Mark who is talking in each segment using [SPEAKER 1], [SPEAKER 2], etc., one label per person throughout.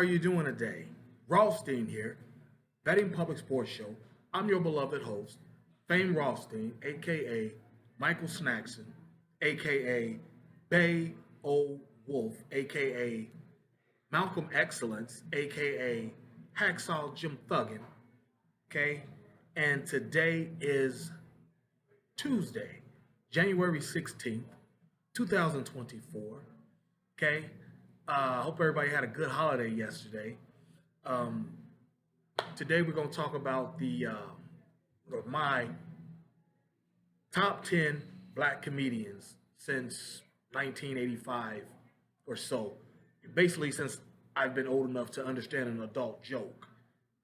[SPEAKER 1] are you doing today? Rothstein here, Betting Public Sports Show. I'm your beloved host, Fame Rothstein, aka Michael Snackson, aka Bay O Wolf, aka Malcolm Excellence, aka Hacksaw Jim Thuggin. Okay, and today is Tuesday, January 16th, 2024. Okay, I hope everybody had a good holiday yesterday. Um, Today we're going to talk about or my top 10 black comedians since 1985 or so. Basically, since I've been old enough to understand an adult joke.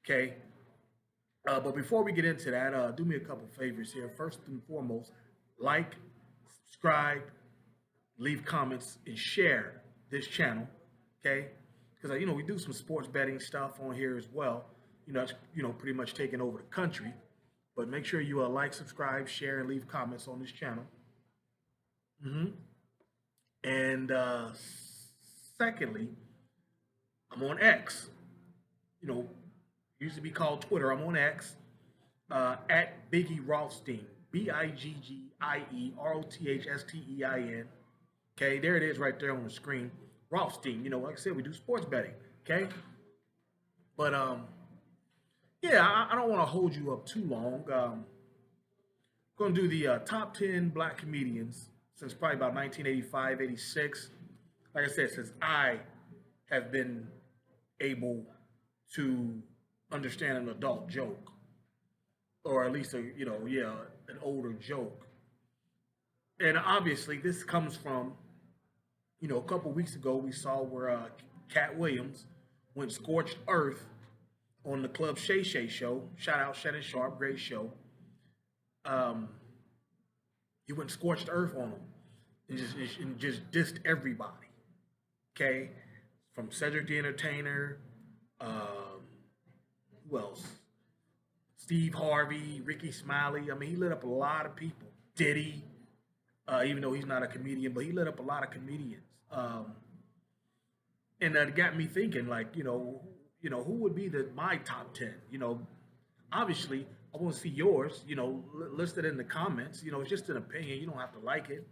[SPEAKER 1] Okay. But before we get into that, do me a couple favors here. First and foremost, like, subscribe, leave comments, and share this channel. Okay, because we do some sports betting stuff on here as well. It's pretty much taking over the country. But make sure you like, subscribe, share, and leave comments on this channel. And secondly, I'm on X. You know, used to be called Twitter. I'm on X at Biggie Rothstein, BIGGIEROTHSTEIN. Okay, there it is right there on the screen. Rothstein. Like I said, we do sports betting. Okay, but yeah, I don't want to hold you up too long. Going to do the top 10 black comedians since probably about 1985, 86. Like I said, since I have been able to understand an adult joke, or at least an older joke. And obviously, this comes from, a couple weeks ago we saw where Cat Williams went scorched earth on the Club Shay Shay show. Shout out Shannon Sharp, great show. He went scorched earth on him and just dissed everybody. Okay, from Cedric the Entertainer, who else? Steve Harvey, Ricky Smiley. I mean, he lit up a lot of people. Diddy, even though he's not a comedian, but he lit up a lot of comedians. And that got me thinking, like, who would be my top 10? Obviously, I want to see yours, listed in the comments. It's just an opinion. You don't have to like it.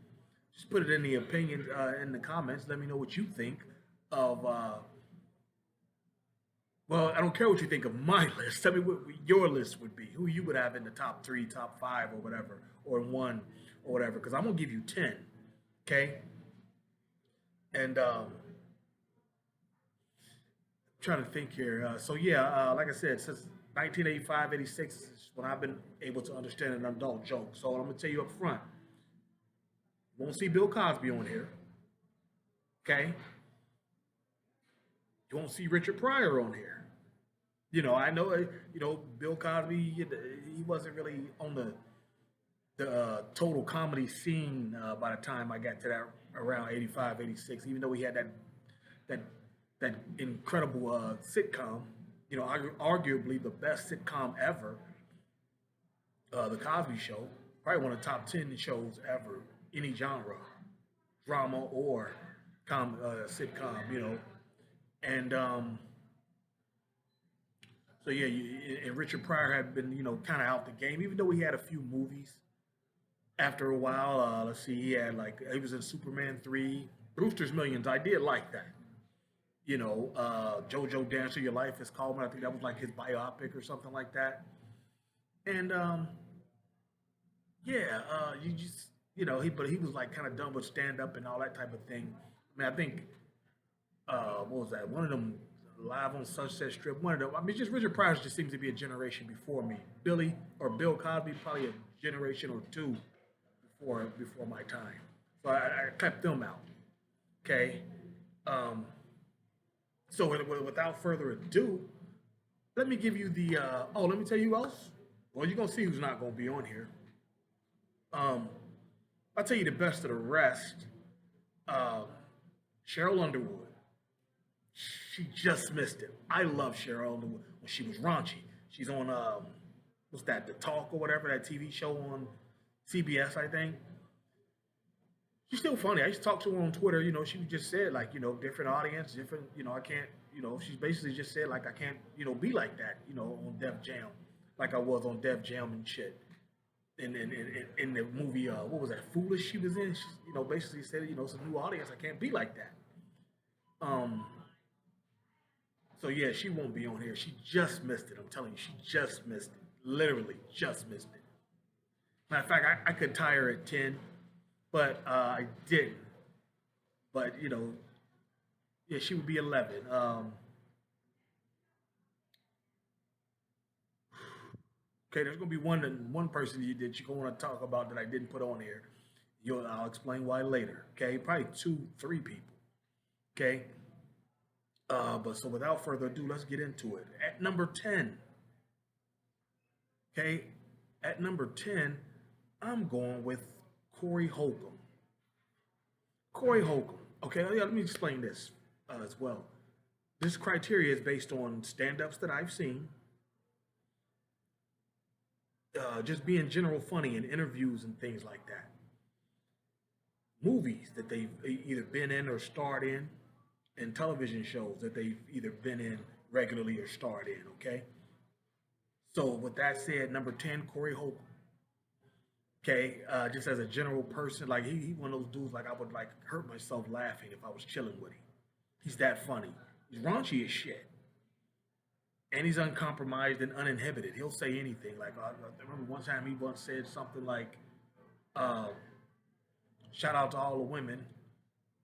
[SPEAKER 1] Just put it in the opinion in the comments. Let me know what you think of. Well, I don't care what you think of my list. Tell me what your list would be. Who you would have in the top 3, top 5, or whatever, or in 1, or whatever. Because I'm gonna give you 10. Okay. And trying to think here. So yeah, like I said, since 1985, 86 is when I've been able to understand an adult joke. So I'm gonna tell you up front, you won't see Bill Cosby on here. Okay. You won't see Richard Pryor on here. I know, Bill Cosby, he wasn't really on the total comedy scene by the time I got to that around 85, 86, even though he had that incredible sitcom, arguably the best sitcom ever, The Cosby Show, probably one of the top 10 shows ever, any genre, drama or sitcom, and so yeah, and Richard Pryor had been, kind of out the game, even though he had a few movies. After a while, let's see, he was in Superman 3, Brewster's Millions. I did like that. JoJo Dancer, Your Life is Called. I think that was like his biopic or something like that. And yeah, you just, but he was like kind of done with stand up and all that type of thing. I mean, I think, what was that? One of them live on Sunset Strip. One of them. I mean, just Richard Pryor just seems to be a generation before me. Bill Cosby, probably a generation or two before my time. So I kept them out. Okay. So without further ado, let me give you let me tell you who else. Well, you're gonna see who's not gonna be on here. I'll tell you the best of the rest. Cheryl Underwood. She just missed it. I love Cheryl Underwood when she was raunchy. She's on what's that, The Talk or whatever, that TV show on CBS, I think. she's still funny. I used to talk to her on Twitter. She just said like, different audience, different. I can't. She's basically just said like I can't, be like that. On Def Jam, like I was on Def Jam and shit. In the movie, what was that? Foolish. She was in. She, basically said, it's a new audience. I can't be like that. Um. So yeah, she won't be on here. She just missed it. I'm telling you, she just missed it. Literally, just missed it. Matter of fact, I could tie her at 10, but I didn't. But yeah, she would be 11. Okay, there's gonna be one person that you're gonna want to talk about that I didn't put on here. I'll explain why later. Okay, probably two, three people. Okay, but so without further ado, let's get into it. At number 10, okay, at number 10, I'm going with Corey Holcomb. Corey Holcomb. Okay, let me explain this as well. This criteria is based on stand-ups that I've seen, just being general funny in interviews and things like that. Movies that they've either been in or starred in, and television shows that they've either been in regularly or starred in. Okay. So with that said, number 10, Corey Holcomb. Okay, just as a general person, like he one of those dudes like I would like hurt myself laughing if I was chilling with him. He's that funny. He's raunchy as shit, and he's uncompromised and uninhibited. He'll say anything. Like I remember one time he once said something like, uh, "Shout out to all the women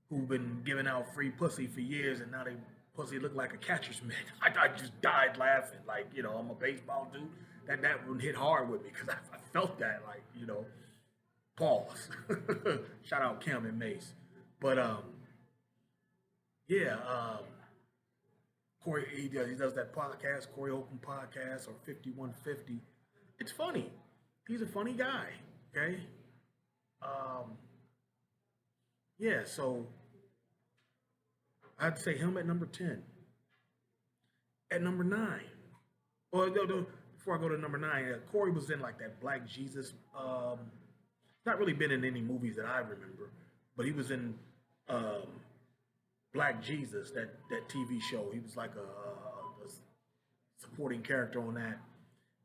[SPEAKER 1] who've been giving out free pussy for years, and now they pussy look like a catcher's mitt." I just died laughing. Like I'm a baseball dude. That would hit hard with me because I felt that. Like pause. Shout out Kim and Mace, but yeah, Corey he does that podcast, Corey Open podcast or 5150. It's funny. He's a funny guy. Okay. Um, yeah. So I'd say him at number 10. At number 9. Well, before I go to number 9, Corey was in like that Black Jesus. Not really been in any movies that I remember, but he was in um, Black Jesus, that TV show. He was like a supporting character on that,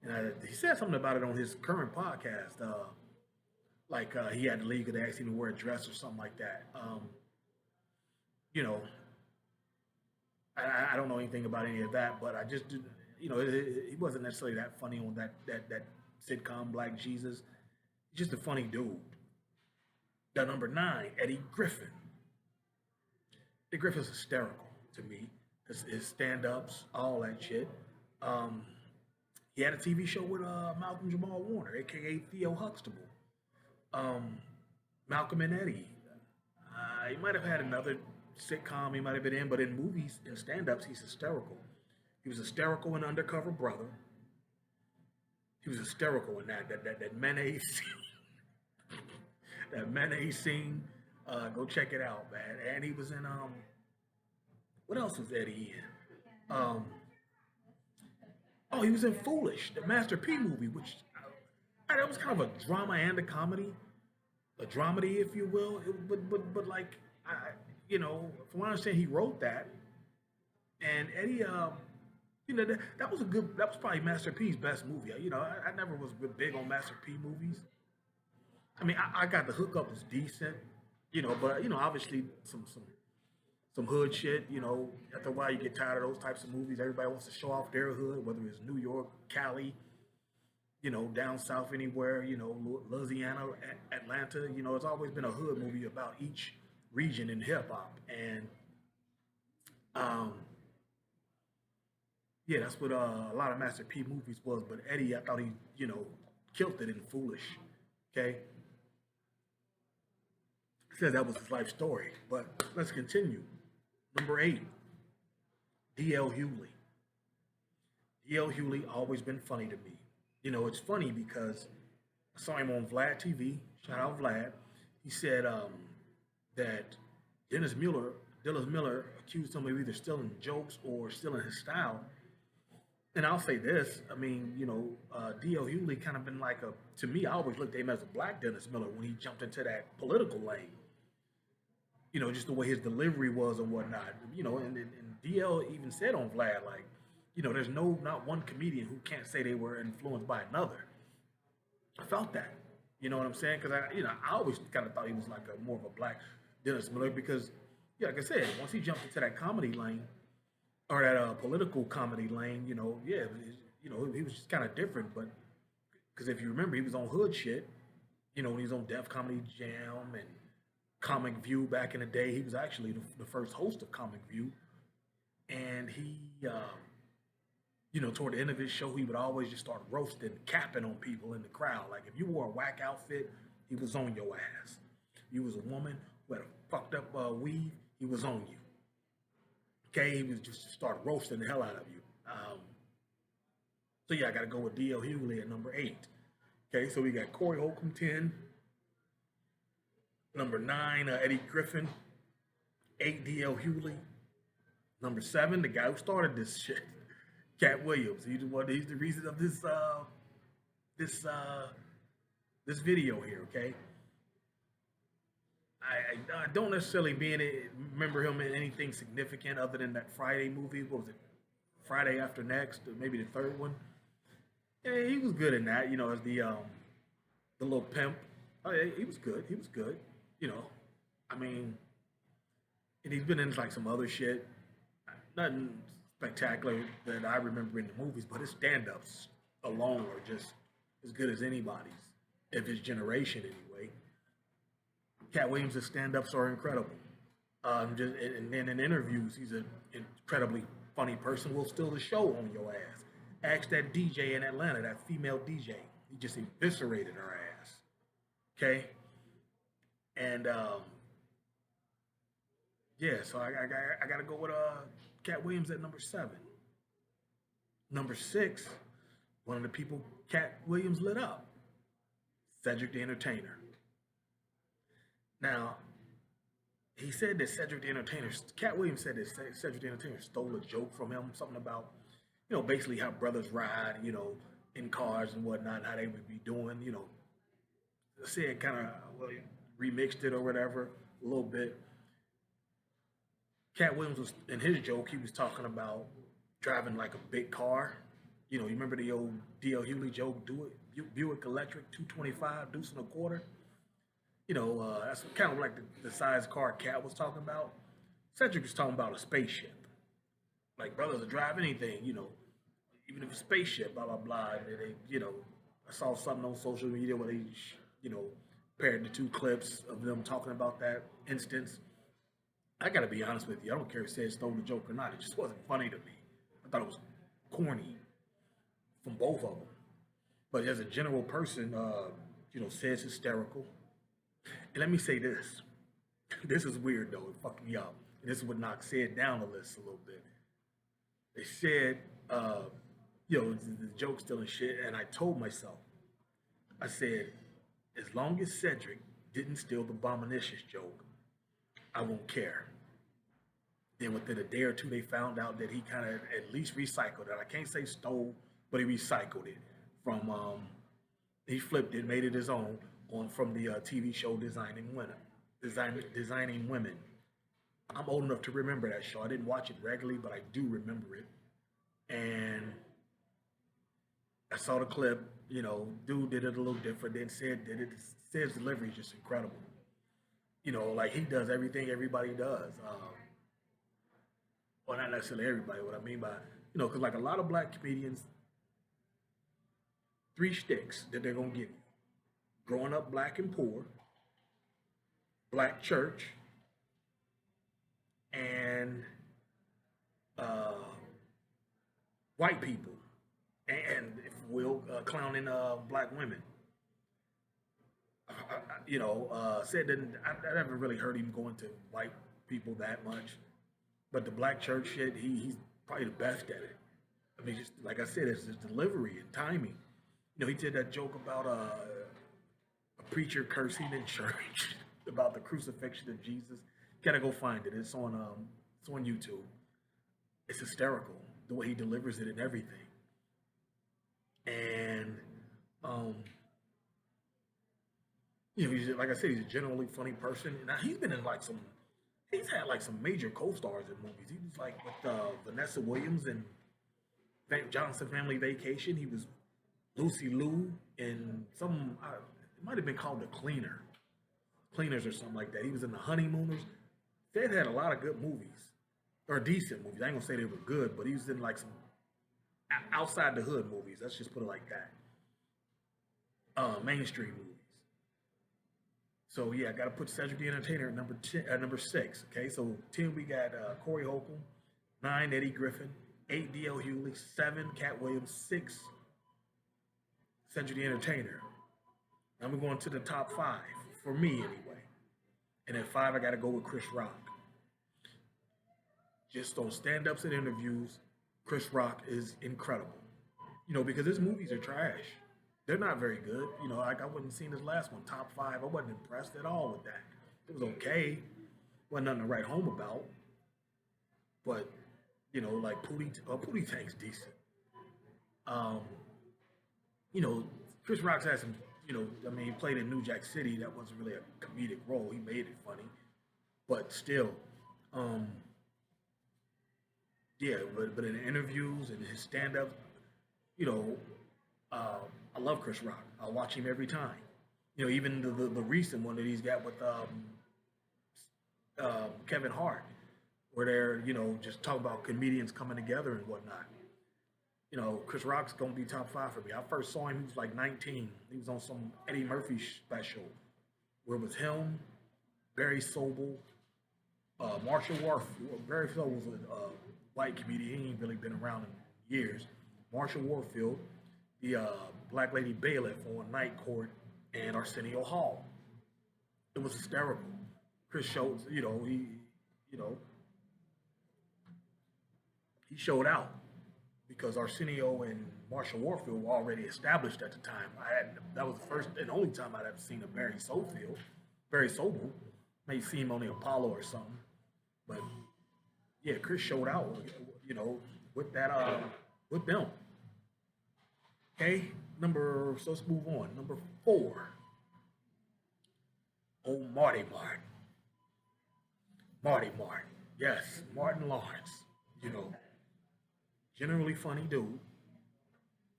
[SPEAKER 1] and he said something about it on his current podcast. Like he had to leave because they asked him to wear a dress or something like that. You know, I don't know anything about any of that, but I just did. He wasn't necessarily that funny on that sitcom Black Jesus. He's just a funny dude. The number 9, Eddie Griffin. Eddie Griffin's hysterical to me. His stand-ups, all that shit. Um, he had a TV show with Malcolm Jamal Warner, aka Theo Huxtable. Um, Malcolm and Eddie. He might have had another sitcom he might have been in, but in movies and stand-ups, he's hysterical. He was hysterical in Undercover Brother. He was hysterical in that mayonnaise that mayonnaise scene. Go check it out, man. And he was in what else was Eddie in? Oh, he was in Foolish, the Master P movie, which that was kind of a drama and a comedy, a dramedy, if you will. But like from what I understand, he wrote that, and Eddie, that was a good. That was probably Master P's best movie. I never was big on Master P movies. I mean, I got the hookup was decent, but obviously some hood shit. After a while you get tired of those types of movies. Everybody wants to show off their hood, whether it's New York, Cali, down south anywhere, Louisiana, Atlanta. It's always been a hood movie about each region in hip hop, and um, yeah, that's what a lot of Master P movies was. But Eddie, I thought he, killed it in Foolish. Okay, he said that was his life story. But let's continue. Number 8, D.L. Hewley. D.L. Hewley always been funny to me. It's funny because I saw him on Vlad TV. Shout out Vlad. He said that Dennis Miller accused him of either stealing jokes or stealing his style. And I'll say this, I mean, D.L. Hewley kind of been like to me, I always looked at him as a black Dennis Miller when he jumped into that political lane. just the way his delivery was and whatnot. And DL even said on Vlad, like, there's not one comedian who can't say they were influenced by another. I felt that. You know what I'm saying? Because I always kind of thought he was like a more of a black Dennis Miller because, yeah, like I said, once he jumped into that comedy lane or that political comedy lane, yeah, he was just kind of different. But because if you remember, he was on Hood shit. When he was on Def Comedy Jam and Comic View back in the day, he was actually the first host of Comic View, and toward the end of his show, he would always just start roasting, capping on people in the crowd. Like if you wore a whack outfit, he was on your ass. You was a woman who had a fucked up weave, he was on you. Okay, he was just start roasting the hell out of you. So yeah, I got to go with D.L. Hughley at number 8. Okay, so we got Corey Holcomb 10, number 9 Eddie Griffin, 8 D.L. Hughley, number 7 the guy who started this shit, Cat Williams. He's the reason of this this video here. Okay, I don't necessarily remember him in anything significant other than that Friday movie. What was it? Friday After Next, or maybe the third one. Yeah, he was good in that. As the little pimp. Oh, yeah, he was good. He was good. You know, I mean, and he's been in like some other shit. Nothing spectacular that I remember in the movies, but his stand-ups alone are just as good as anybody's of his generation, anyway. Cat Williams' stand-ups are incredible. And then in interviews, he's an incredibly funny person. Will steal the show on your ass. Ask that DJ in Atlanta, that female DJ. He just eviscerated her ass. Okay, and yeah, so I got to go with Cat Williams at number 7. Number 6, one of the people Cat Williams lit up, Cedric the Entertainer. Now, he said that Cat Williams said that Cedric the Entertainer stole a joke from him, something about, basically how brothers ride, in cars and whatnot, how they would be doing, said kind of well, remixed it or whatever a little bit. Cat Williams was in his joke. He was talking about driving like a big car. You remember the old D.L. Hughley joke? Do it, Buick Electric 225, deuce and a quarter. That's kind of like the size car Cat was talking about. Cedric was talking about a spaceship. Like brothers will drive anything, even if it's a spaceship, blah blah blah. And I saw something on social media where they, paired the two clips of them talking about that instance. I gotta be honest with you. I don't care if it said stole the joke or not. It just wasn't funny to me. I thought it was corny from both of them. But as a general person, says hysterical. And let me say this. This is weird though. It fucked me up. And this is what Knox said down the list a little bit. They said, the joke still and shit. And I told myself, I said, as long as Cedric didn't steal the Bominicious joke, I won't care. Then within a day or two, they found out that he kind of at least recycled it. I can't say stole, but he recycled it from. He flipped it, made it his own from the TV show Designing Women. Designing Women. I'm old enough to remember that show. I didn't watch it regularly, but I do remember it. And I saw the clip. Dude did it a little different. Then Sid did it. Sid's delivery is just incredible. Like he does everything everybody does. Well, not necessarily everybody. What I mean by, because like a lot of black comedians, 3 sticks that they're gonna give you: growing up black and poor, black church, and white people, and if you will, clowning black women. Said that I never really heard him go into white people that much, but the black church shit, he's probably the best at it. I mean, just like I said, it's his delivery and timing. He did that joke about a preacher cursing in church about the crucifixion of Jesus. Gotta go find it. It's on YouTube. It's hysterical the way he delivers it and everything. And he's, like I said, he's a generally funny person. Now he's been in like some He's had like some major co-stars in movies. He was like with Vanessa Williams in Johnson Family Vacation. He was Lucy Liu in some. It might have been called The Cleaners or something like that. He was in The Honeymooners. They'd had a lot of good movies or decent movies. I ain't gonna say they were good, but he was in like some outside the hood movies. Let's just put it like that. Mainstream movies. So yeah, I got to put Cedric the Entertainer at number 6. Okay, so 10 we got Corey Holcomb, 9 Eddie Griffin, 8 D.L. Hewley, 7 Cat Williams, 6 Cedric the Entertainer. Now we're going to the top 5 for me anyway, and at 5 I got to go with Chris Rock. Just on stand-ups and interviews, Chris Rock is incredible. Because his movies are trash. They're not very good. Like I wouldn't seen his last one, top 5. I wasn't impressed at all with that. It was okay. Wasn't nothing to write home about. But, like Pootie Tank's decent. Um, Chris Rock's had some, he played in New Jack City. That wasn't really a comedic role. He made it funny. But still, um, yeah, but in interviews and his stand-up, you know, I love Chris Rock. I watch him every time. Even the recent one that he's got with Kevin Hart, where they're just talking about comedians coming together and whatnot. Chris Rock's gonna be top 5 for me. I first saw him; he was like 19. He was on some Eddie Murphy special, where it was him, Barry Sobel, Marshall Warfield. Barry Sobel was a white comedian. He ain't really been around in years. Marshall Warfield, the black lady bailiff on Night Court, and Arsenio Hall. It was hysterical. Chris showed, you know, he showed out because Arsenio and Marshall Warfield were already established at the time. That was the first and only time I'd ever seen a Barry Sobel. May see him on the Apollo or something, but yeah, Chris showed out, with that, with them. Okay, so let's move on. Number 4, old Marty Martin. Marty Martin, yes, Martin Lawrence. You know, generally funny dude.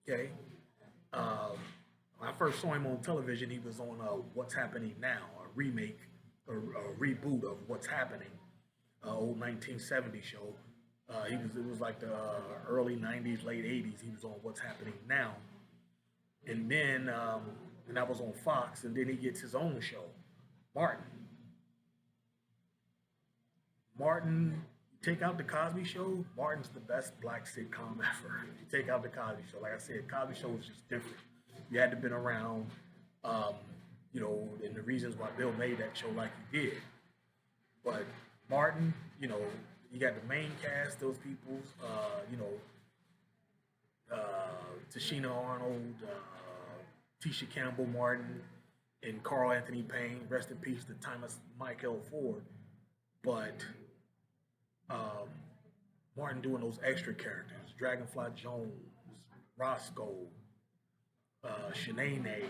[SPEAKER 1] Okay, um, when I first saw him on television, he was on What's Happening Now, a remake, a reboot of What's Happening, old 1970 show. It was like the early 90s, late 80s. He was on What's Happening Now, and then and that was on Fox. And then he gets his own show, Martin. Martin, take out the Cosby Show. Martin's the best black sitcom ever. You take out the Cosby Show, like I said, Cosby Show was just different. You had to been around, um, and the reasons why Bill made that show like he did. But Martin, you got the main cast, those people, Tashina Arnold, Tisha Campbell Martin, and Carl Anthony Payne. Rest in peace to Thomas Michael Ford. But um, Martin doing those extra characters, Dragonfly Jones, Roscoe, Shanae,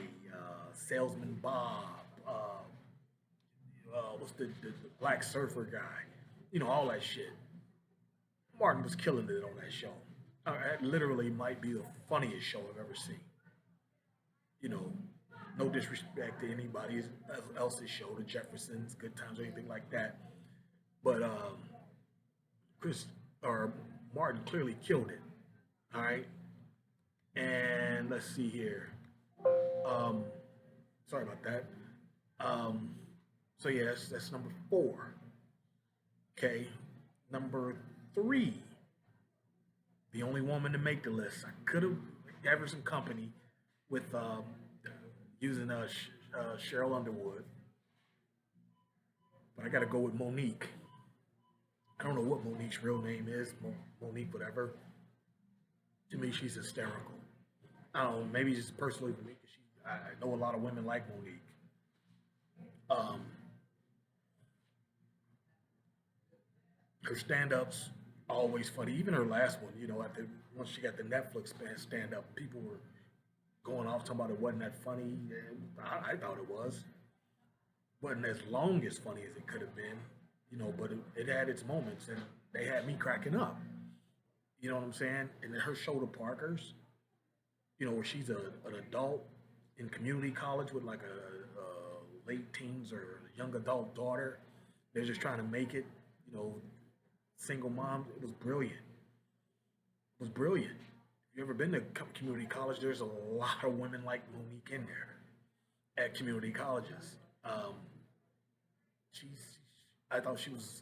[SPEAKER 1] Salesman Bob, what's the Black Surfer guy, all that shit. Martin was killing it on that show. It literally might be the funniest show I've ever seen. You know, no disrespect to anybody else's show, the Jeffersons, Good Times, or anything like that. But Chris or Martin clearly killed it. All right, and let's see here. Um, Sorry about that. Um, so yeah, that's number 4. Okay, number 3. The only woman to make the list. I could have gave her some company with using Cheryl Underwood, but I got to go with Monique. I don't know what Monique's real name is, Monique, whatever. To me, she's hysterical. I don't know, maybe just personally for me, because I know a lot of women like Monique. Um, her stand-ups always funny. Even her last one, once she got the Netflix stand-up, people were going off talking about it wasn't that funny. I thought it was. Wasn't as long as funny as it could have been. But it had its moments, and they had me cracking up. You know what I'm saying? And then her show, The Parkers, where she's an adult in community college with like a late teens or young adult daughter. They're just trying to make it, you know, single mom. It was brilliant. It was brilliant. If you ever been to community college, there's a lot of women like Monique in there at community colleges. Um, she's, I thought she was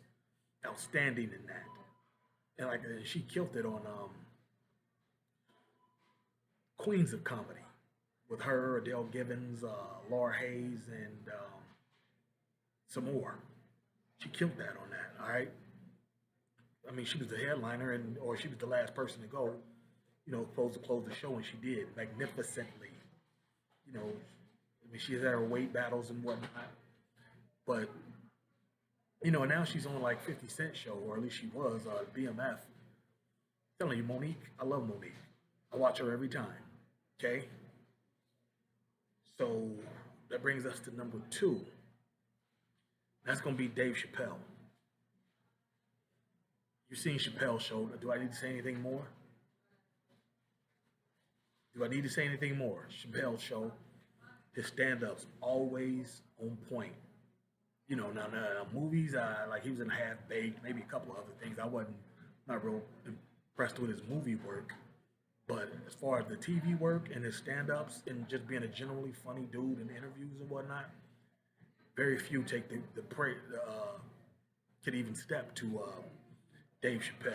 [SPEAKER 1] outstanding in that, and like she killed it on Queens of Comedy with her, Adele Givens, Laura Hayes, and some more. She killed that on that. All right. I mean, she was the headliner, and or she was the last person to go. Supposed to close the show, and she did magnificently. I mean, she had her weight battles and whatnot, but now she's on like 50 Cent show, or at least she was BMF. Telling you, Monique, I love Monique. I watch her every time. Okay, so that brings us to number two. That's gonna be Dave Chappelle. You've seen Chappelle's show. Do I need to say anything more? Do I need to say anything more? Chappelle's show, his stand-ups always on point. Now movies, like he was in Half Baked, maybe a couple of other things. I wasn't not real impressed with his movie work, but as far as the TV work and his stand-ups and just being a generally funny dude in interviews and whatnot, very few take could even step to Dave Chappelle.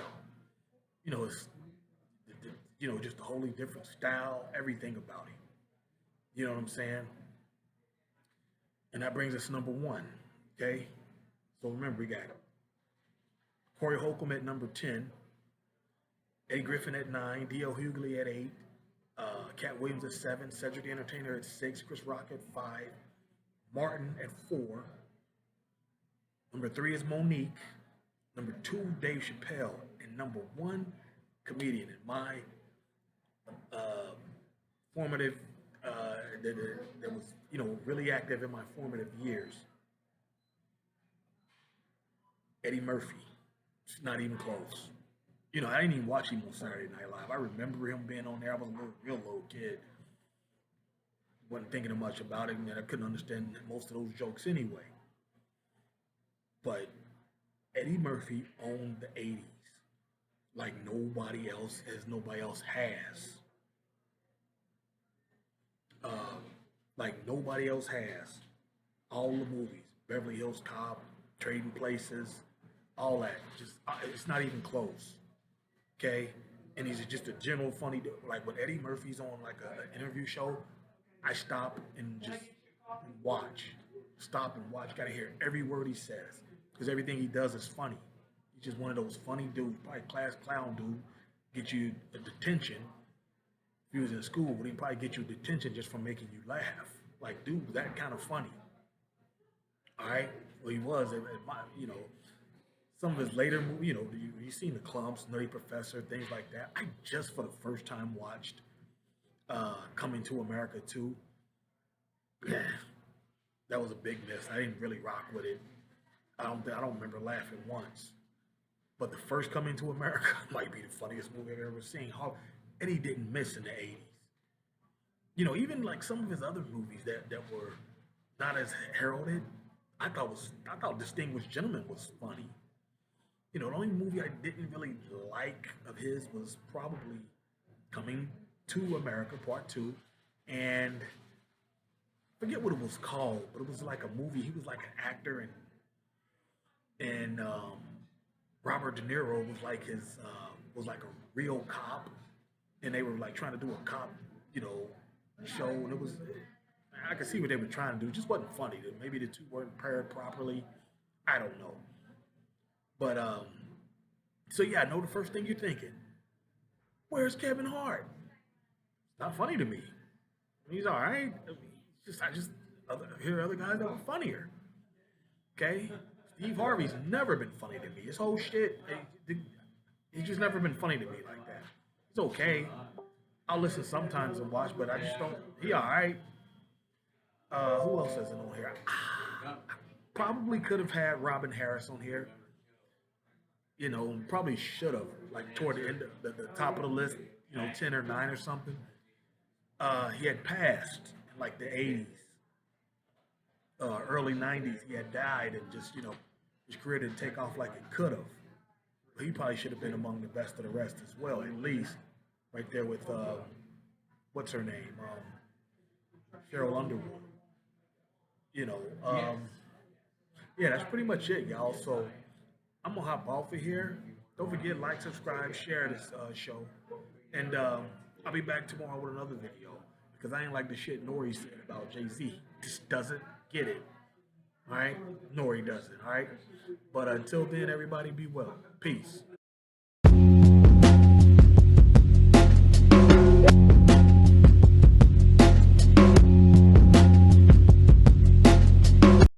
[SPEAKER 1] It's just a wholly different style, everything about him. You know what I'm saying? And that brings us to number one. Okay, so remember we got Corey Holcomb at number 10, Eddie Griffin at 9, D.L. Hughley at 8, Cat Williams at 7, Cedric the Entertainer at 6, Chris Rock at 5, Martin at 4. Number 3 is Monique. Number 2, Dave Chappelle. And number 1 comedian in my uh, formative, that was, really active in my formative years, Eddie Murphy. It's not even close. I didn't even watch him on Saturday Night Live. I remember him being on there. I was a real little kid. Wasn't thinking much about it, and I couldn't understand most of those jokes anyway. But Eddie Murphy owned the 80s like nobody else has. Like nobody else has. All the movies, Beverly Hills Cop, Trading Places, all that. Just it's not even close. Okay, and he's just a general funny dude. Like when Eddie Murphy's on like an interview show, I stop and just watch. Stop and watch. Got to hear every word he says because everything he does is funny. He's just one of those funny dudes, probably class clown dude. Get you a detention. If he was in school, would he probably get you detention just from making you laugh? Like, dude, that kind of funny. All right. Well, he was. Some of his later movies. You seen the Clumps, Nutty Professor, things like that. I just for the first time watched Coming to America 2. That was a big miss. I didn't really rock with it. I don't remember laughing once. But the first Coming to America might be the funniest movie I've ever seen. Eddie didn't miss in the 80s. Even like some of his other movies that were not as heralded, I thought Distinguished Gentleman was funny. The only movie I didn't really like of his was probably Coming to America Part 2, and I forget what it was called, but it was like a movie. He was like an actor, and Robert De Niro was like a real cop, and they were like trying to do a cop, show, and I could see what they were trying to do. It just wasn't funny. Maybe the two weren't paired properly. I don't know. But so yeah, I know the first thing you're thinking. Where's Kevin Hart? It's not funny to me. He's all right. I just hear other guys that are funnier. Okay, Steve Harvey's never been funny to me. His whole shit, he's just never been funny to me like that. It's okay. I'll listen sometimes and watch, but I just don't. He all right. Who else isn't on here? Probably could have had Robin Harris on here. Probably should have, like toward the end of the top of the list, 10 or 9 or something. He had passed in like the 80s, early 90s. He had died, and just, his career didn't take off like it could have. But he probably should have been among the best of the rest as well, at least right there with, what's her name? Cheryl Underwood. You know, um, yeah, that's pretty much it, y'all. So I'm gonna hop off of here. Don't forget, like, subscribe, share this show, and I'll be back tomorrow with another video because I ain't like the shit Nori said about Jay Z. Just doesn't get it. All right, Nori doesn't. All right, but until then, everybody be well. Peace.